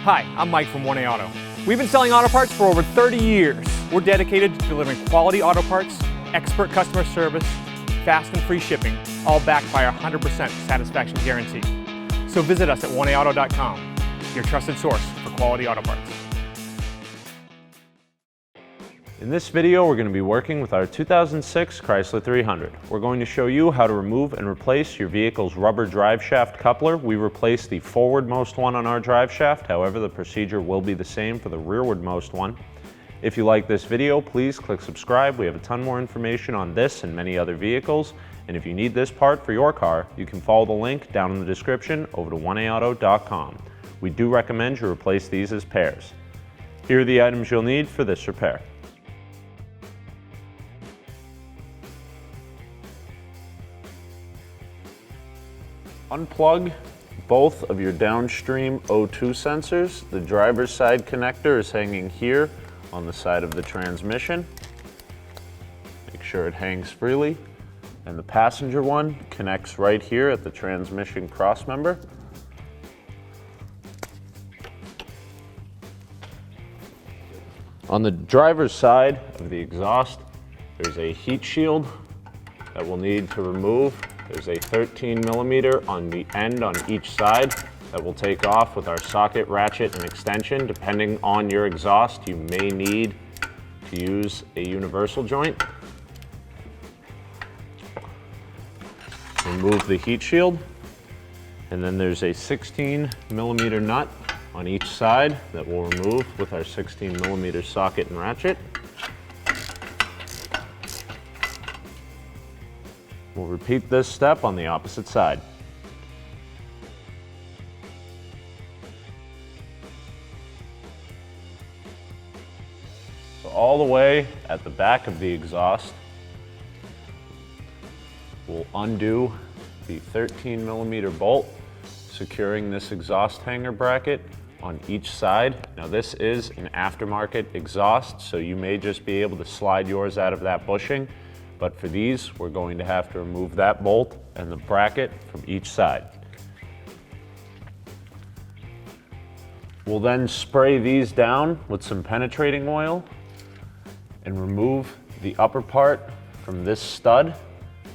Hi, I'm Mike from 1A Auto. We've been selling auto parts for over 30 years. We're dedicated to delivering quality auto parts, expert customer service, fast and free shipping, all backed by our 100% satisfaction guarantee. So visit us at 1aauto.com, your trusted source for quality auto parts. In this video, we're going to be working with our 2006 Chrysler 300. We're going to show you how to remove and replace your vehicle's rubber drive shaft coupler. We replaced the forwardmost one on our drive shaft. However, the procedure will be the same for the rearwardmost one. If you like this video, please click subscribe. We have a ton more information on this and many other vehicles. And if you need this part for your car, you can follow the link down in the description over to 1aauto.com. We do recommend you replace these as pairs. Here are the items you'll need for this repair. Unplug both of your downstream O2 sensors. The driver's side connector is hanging here on the side of the transmission. Make sure it hangs freely. And the passenger one connects right here at the transmission crossmember. On the driver's side of the exhaust, there's a heat shield that we'll need to remove. There's a 13mm on the end on each side that will take off with our socket, ratchet, and extension. Depending on your exhaust, you may need to use a universal joint. Remove the heat shield. And then there's a 16mm nut on each side that we'll remove with our 16mm socket and ratchet. We'll repeat this step on the opposite side. So all the way at the back of the exhaust, we'll undo the 13mm bolt securing this exhaust hanger bracket on each side. Now this is an aftermarket exhaust, so you may just be able to slide yours out of that bushing. But for these, we're going to have to remove that bolt and the bracket from each side. We'll then spray these down with some penetrating oil and remove the upper part from this stud.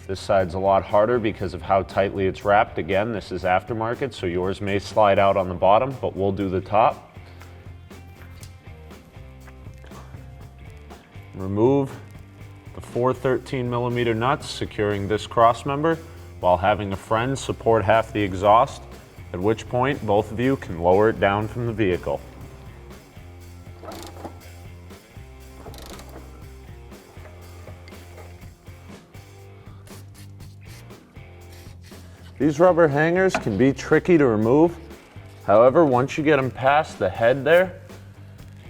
This side's a lot harder because of how tightly it's wrapped. Again, this is aftermarket, so yours may slide out on the bottom, but we'll do the top. Remove the 4 13mm nuts securing this cross member while having a friend support half the exhaust, at which point both of you can lower it down from the vehicle. These rubber hangers can be tricky to remove. However, once you get them past the head there,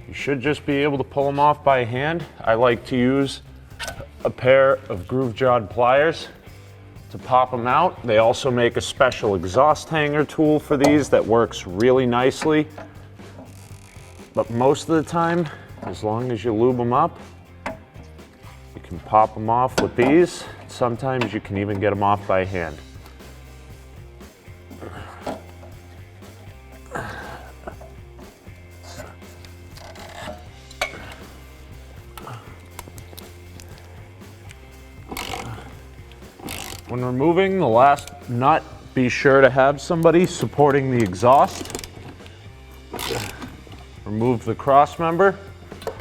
you should just be able to pull them off by hand. I like to use a pair of groove-jawed pliers to pop them out. They also make a special exhaust hanger tool for these that works really nicely. But most of the time, as long as you lube them up, you can pop them off with these. Sometimes you can even get them off by hand. When removing the last nut, be sure to have somebody supporting the exhaust. Remove the cross member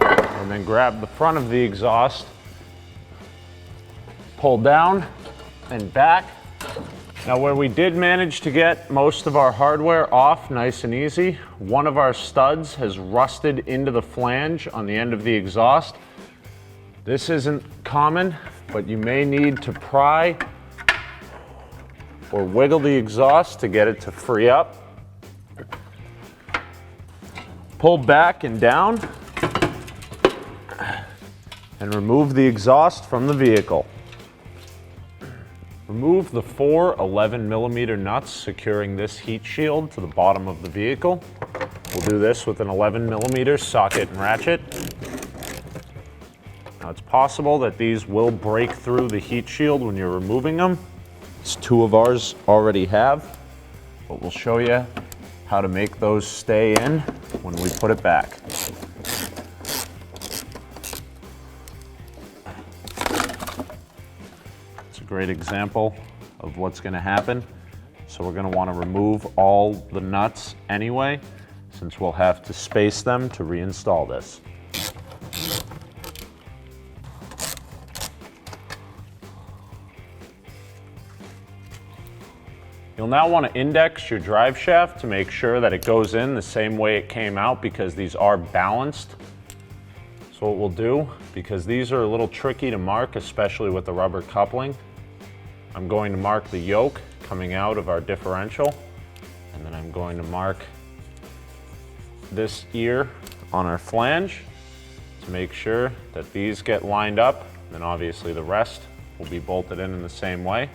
and then grab the front of the exhaust. Pull down and back. Now where we did manage to get most of our hardware off nice and easy, one of our studs has rusted into the flange on the end of the exhaust. This isn't common, but you may need to pry or wiggle the exhaust to get it to free up. Pull back and down and remove the exhaust from the vehicle. Remove the 4 11mm nuts securing this heat shield to the bottom of the vehicle. We'll do this with an 11mm socket and ratchet. Now it's possible that these will break through the heat shield when you're removing them. Two of ours already have, but we'll show you how to make those stay in when we put it back. It's a great example of what's going to happen. So we're going to want to remove all the nuts anyway, since we'll have to space them to reinstall this. You'll now want to index your drive shaft to make sure that it goes in the same way it came out, because these are balanced. So what we'll do, because these are a little tricky to mark, especially with the rubber coupling, I'm going to mark the yoke coming out of our differential, and then I'm going to mark this ear on our flange to make sure that these get lined up. Then obviously the rest will be bolted in the same way.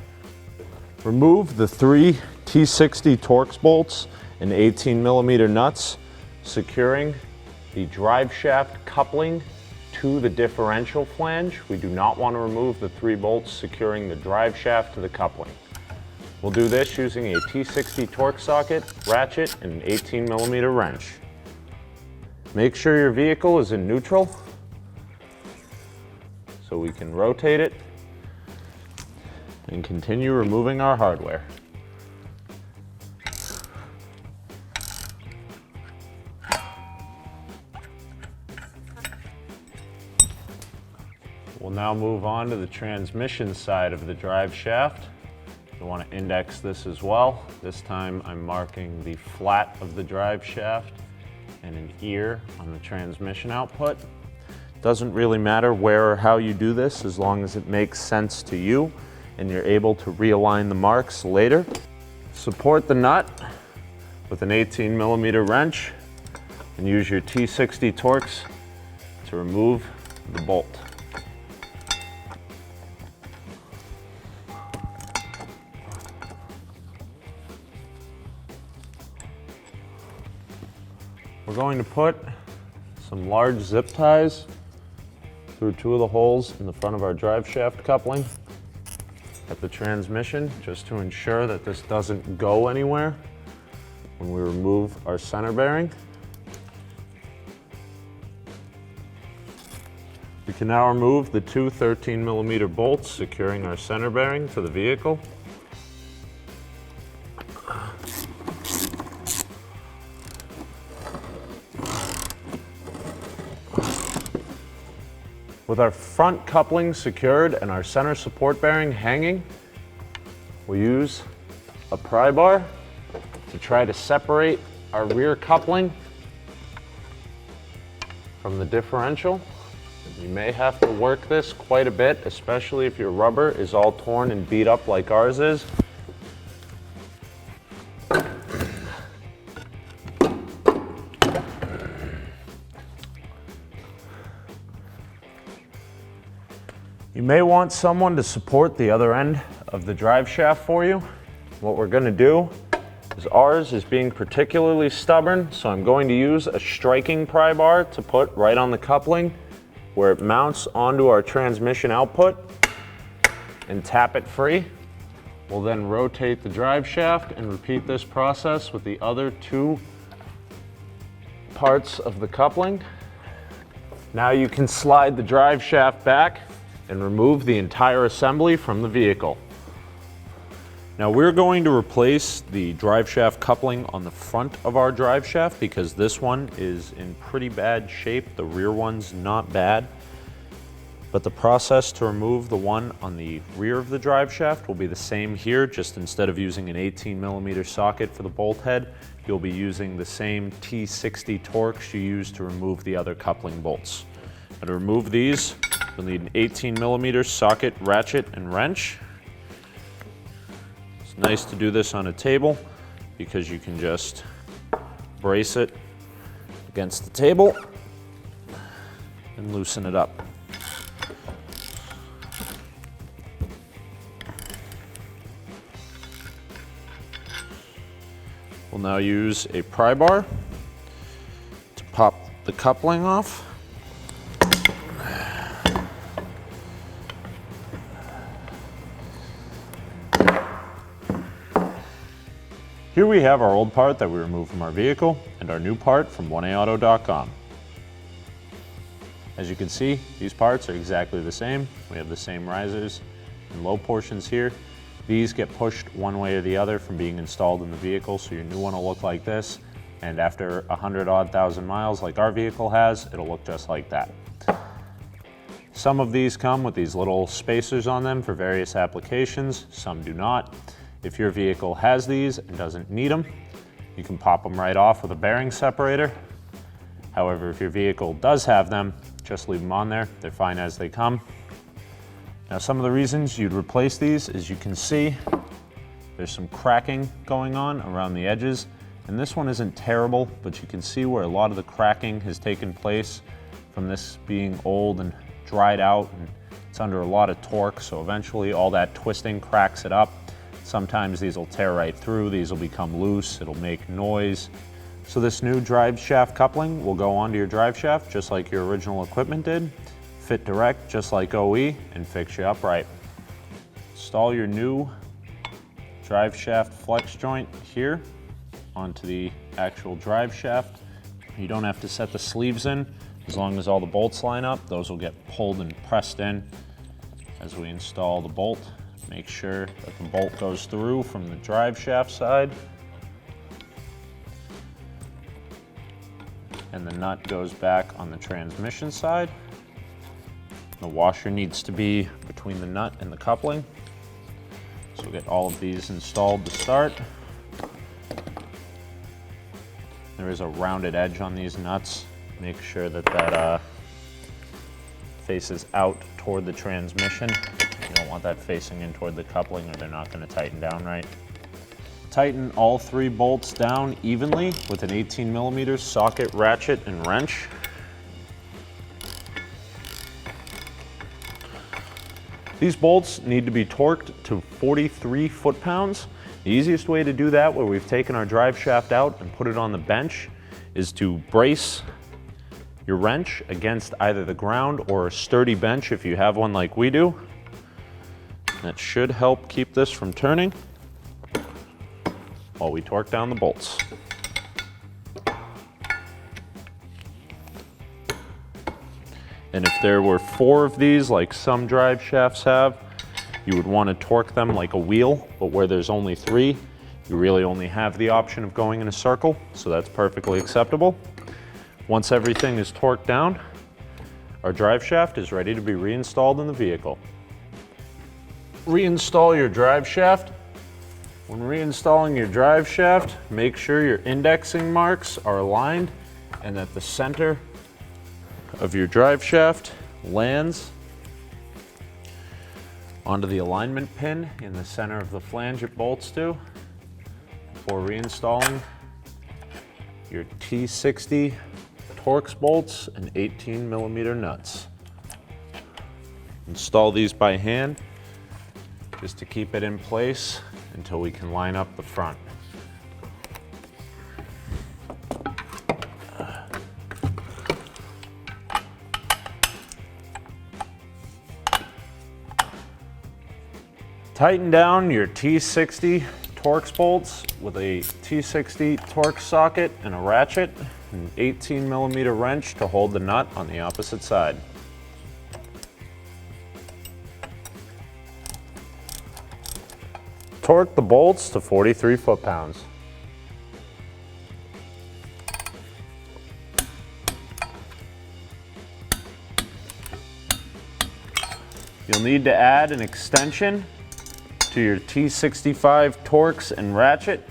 Remove the 3 T60 Torx bolts and 18mm nuts securing the drive shaft coupling to the differential flange. We do not want to remove the 3 bolts securing the drive shaft to the coupling. We'll do this using a T60 Torx socket, ratchet, and an 18mm wrench. Make sure your vehicle is in neutral so we can rotate it and continue removing our hardware. We'll now move on to the transmission side of the drive shaft. You want to index this as well. This time I'm marking the flat of the drive shaft and an ear on the transmission output. Doesn't really matter where or how you do this, as long as it makes sense to you and you're able to realign the marks later. Support the nut with an 18mm wrench and use your T60 Torx to remove the bolt. We're going to put some large zip ties through 2 of the holes in the front of our drive shaft coupling at the transmission, just to ensure that this doesn't go anywhere when we remove our center bearing. We can now remove the 2 13mm bolts securing our center bearing to the vehicle. With our front coupling secured and our center support bearing hanging, we use a pry bar to try to separate our rear coupling from the differential. You may have to work this quite a bit, especially if your rubber is all torn and beat up like ours is. You may want someone to support the other end of the drive shaft for you. What we're going to do is, ours is being particularly stubborn, so I'm going to use a striking pry bar to put right on the coupling where it mounts onto our transmission output and tap it free. We'll then rotate the drive shaft and repeat this process with the other 2 parts of the coupling. Now you can slide the drive shaft back and remove the entire assembly from the vehicle. Now we're going to replace the drive shaft coupling on the front of our drive shaft because this one is in pretty bad shape. The rear one's not bad. But the process to remove the one on the rear of the drive shaft will be the same here, just instead of using an 18mm socket for the bolt head, you'll be using the same T60 Torx you use to remove the other coupling bolts. Now to remove these, you'll need an 18mm socket, ratchet, and wrench. It's nice to do this on a table because you can just brace it against the table and loosen it up. We'll now use a pry bar to pop the coupling off. Here we have our old part that we removed from our vehicle and our new part from 1AAuto.com. As you can see, these parts are exactly the same. We have the same risers and low portions here. These get pushed one way or the other from being installed in the vehicle, so your new one will look like this. And after 100,000 miles like our vehicle has, it'll look just like that. Some of these come with these little spacers on them for various applications, some do not. If your vehicle has these and doesn't need them, you can pop them right off with a bearing separator. However, if your vehicle does have them, just leave them on there. They're fine as they come. Now, some of the reasons you'd replace these, as you can see, there's some cracking going on around the edges. And this one isn't terrible, but you can see where a lot of the cracking has taken place from this being old and dried out, and it's under a lot of torque, so eventually all that twisting cracks it up. Sometimes these will tear right through, these will become loose, it'll make noise. So this new drive shaft coupling will go onto your drive shaft just like your original equipment did, fit direct just like OE, and fix you upright. Install your new drive shaft flex joint here onto the actual drive shaft. You don't have to set the sleeves in. As long as all the bolts line up, those will get pulled and pressed in as we install the bolt. Make sure that the bolt goes through from the drive shaft side and the nut goes back on the transmission side. The washer needs to be between the nut and the coupling. So we'll get all of these installed to start. There is a rounded edge on these nuts. Make sure that that faces out toward the transmission. You don't want that facing in toward the coupling or they're not going to tighten down right. Tighten all 3 bolts down evenly with an 18mm socket, ratchet, and wrench. These bolts need to be torqued to 43 foot-pounds. The easiest way to do that, where we've taken our drive shaft out and put it on the bench, is to brace your wrench against either the ground or a sturdy bench if you have one like we do. That should help keep this from turning while we torque down the bolts. And if there were 4 of these, like some drive shafts have, you would want to torque them like a wheel, but where there's only 3, you really only have the option of going in a circle, so that's perfectly acceptable. Once everything is torqued down, our drive shaft is ready to be reinstalled in the vehicle. Reinstall your drive shaft. When reinstalling your drive shaft, make sure your indexing marks are aligned and that the center of your drive shaft lands onto the alignment pin in the center of the flange it bolts to before reinstalling your T60 Torx bolts and 18mm nuts. Install these by hand just to keep it in place until we can line up the front. Tighten down your T60 Torx bolts with a T60 Torx socket and a ratchet, an 18mm wrench to hold the nut on the opposite side. Torque the bolts to 43 foot-pounds. You'll need to add an extension to your T65 Torx and ratchet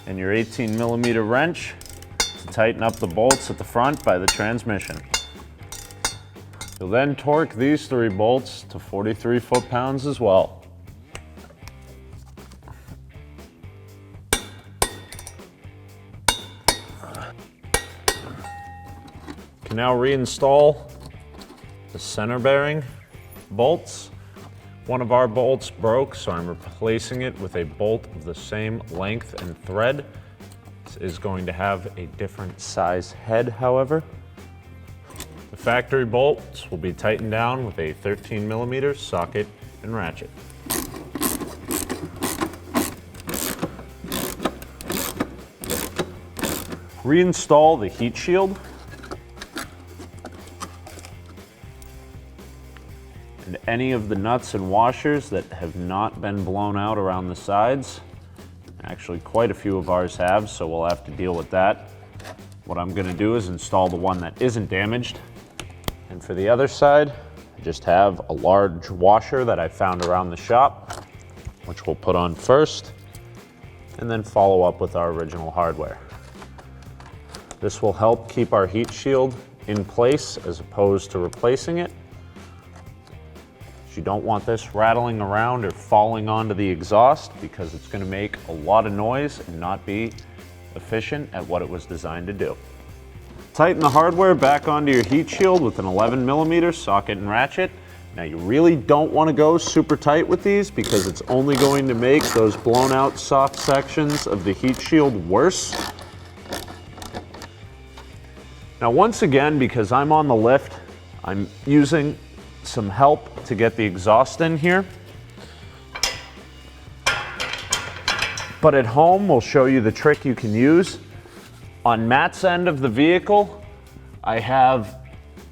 and your 18mm wrench to tighten up the bolts at the front by the transmission. You'll then torque these 3 bolts to 43 foot-pounds as well. You can now reinstall the center bearing bolts. One of our bolts broke, so I'm replacing it with a bolt of the same length and thread. This is going to have a different size head, however. The factory bolts will be tightened down with a 13mm socket and ratchet. Reinstall the heat shield. And any of the nuts and washers that have not been blown out around the sides. Actually, quite a few of ours have, so we'll have to deal with that. What I'm going to do is install the one that isn't damaged. And for the other side, I just have a large washer that I found around the shop, which we'll put on first, and then follow up with our original hardware. This will help keep our heat shield in place as opposed to replacing it. You don't want this rattling around or falling onto the exhaust because it's going to make a lot of noise and not be efficient at what it was designed to do. Tighten the hardware back onto your heat shield with an 11mm socket and ratchet. Now you really don't want to go super tight with these because it's only going to make those blown out soft sections of the heat shield worse. Now once again, because I'm on the lift, I'm using some help to get the exhaust in here. But at home, we'll show you the trick you can use. On Matt's end of the vehicle, I have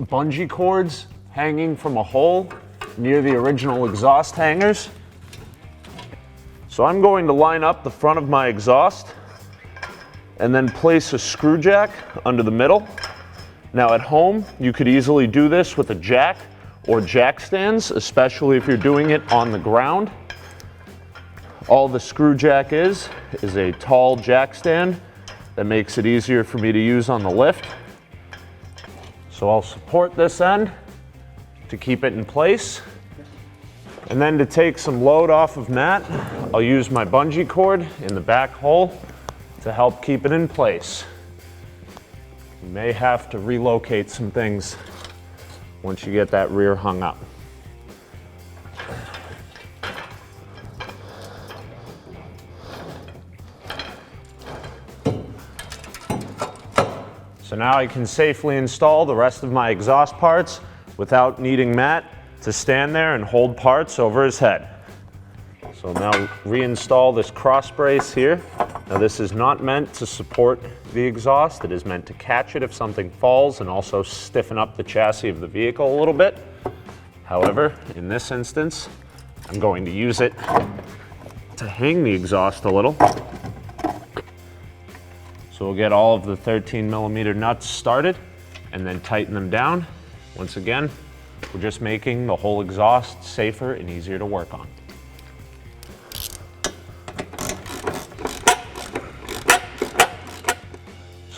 bungee cords hanging from a hole near the original exhaust hangers. So I'm going to line up the front of my exhaust and then place a screw jack under the middle. Now at home, you could easily do this with a jack or jack stands, especially if you're doing it on the ground. All the screw jack is a tall jack stand that makes it easier for me to use on the lift. So I'll support this end to keep it in place. And then to take some load off of Matt, I'll use my bungee cord in the back hole to help keep it in place. You may have to relocate some things once you get that rear hung up. So now I can safely install the rest of my exhaust parts without needing Matt to stand there and hold parts over his head. So now reinstall this cross brace here. Now this is not meant to support the exhaust, it is meant to catch it if something falls and also stiffen up the chassis of the vehicle a little bit. However, in this instance, I'm going to use it to hang the exhaust a little. So we'll get all of the 13mm nuts started and then tighten them down. Once again, we're just making the whole exhaust safer and easier to work on.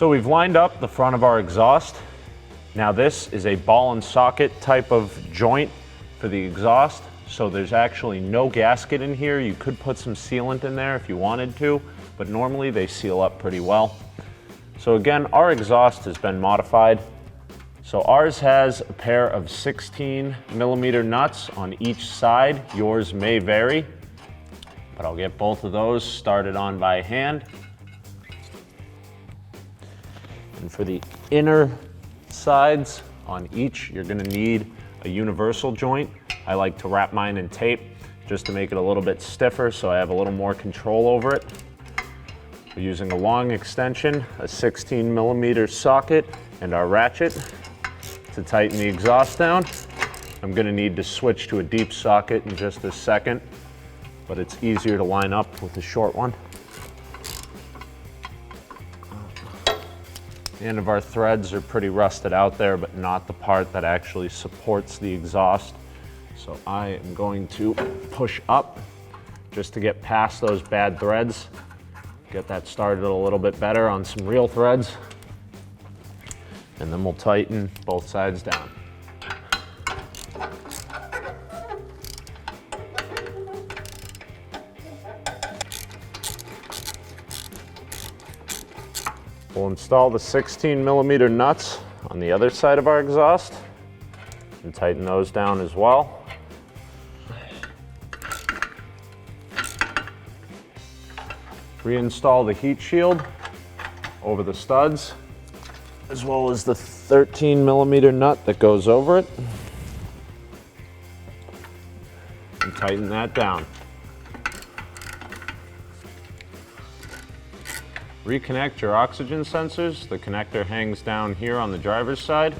So we've lined up the front of our exhaust. Now this is a ball and socket type of joint for the exhaust. So there's actually no gasket in here. You could put some sealant in there if you wanted to, but normally they seal up pretty well. So again, our exhaust has been modified. So ours has a pair of 16mm nuts on each side. Yours may vary, but I'll get both of those started on by hand. And for the inner sides on each, you're gonna need a universal joint. I like to wrap mine in tape just to make it a little bit stiffer so I have a little more control over it. We're using a long extension, a 16mm socket, and our ratchet to tighten the exhaust down. I'm gonna need to switch to a deep socket in just a second, but it's easier to line up with a short one. The end of our threads are pretty rusted out there, but not the part that actually supports the exhaust. So I am going to push up just to get past those bad threads, get that started a little bit better on some real threads, and then we'll tighten both sides down. We'll install the 16mm nuts on the other side of our exhaust and tighten those down as well. Reinstall the heat shield over the studs, as well as the 13mm nut that goes over it, and tighten that down. Reconnect your oxygen sensors. The connector hangs down here on the driver's side.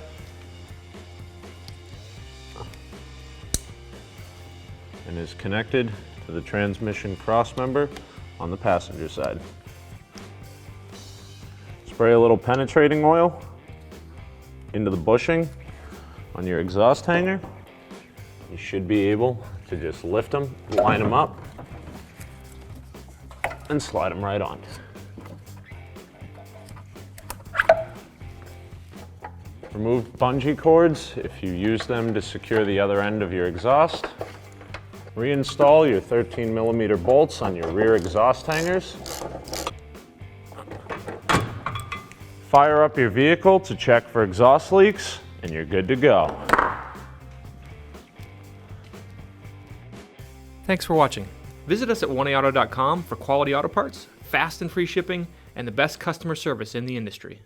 And is connected to the transmission crossmember on the passenger side. Spray a little penetrating oil into the bushing on your exhaust hanger. You should be able to just lift them, line them up, and slide them right on. Remove bungee cords if you use them to secure the other end of your exhaust. Reinstall your 13mm bolts on your rear exhaust hangers. Fire up your vehicle to check for exhaust leaks, and you're good to go. Thanks for watching. Visit us at oneauto.com for quality auto parts, fast and free shipping, and the best customer service in the industry.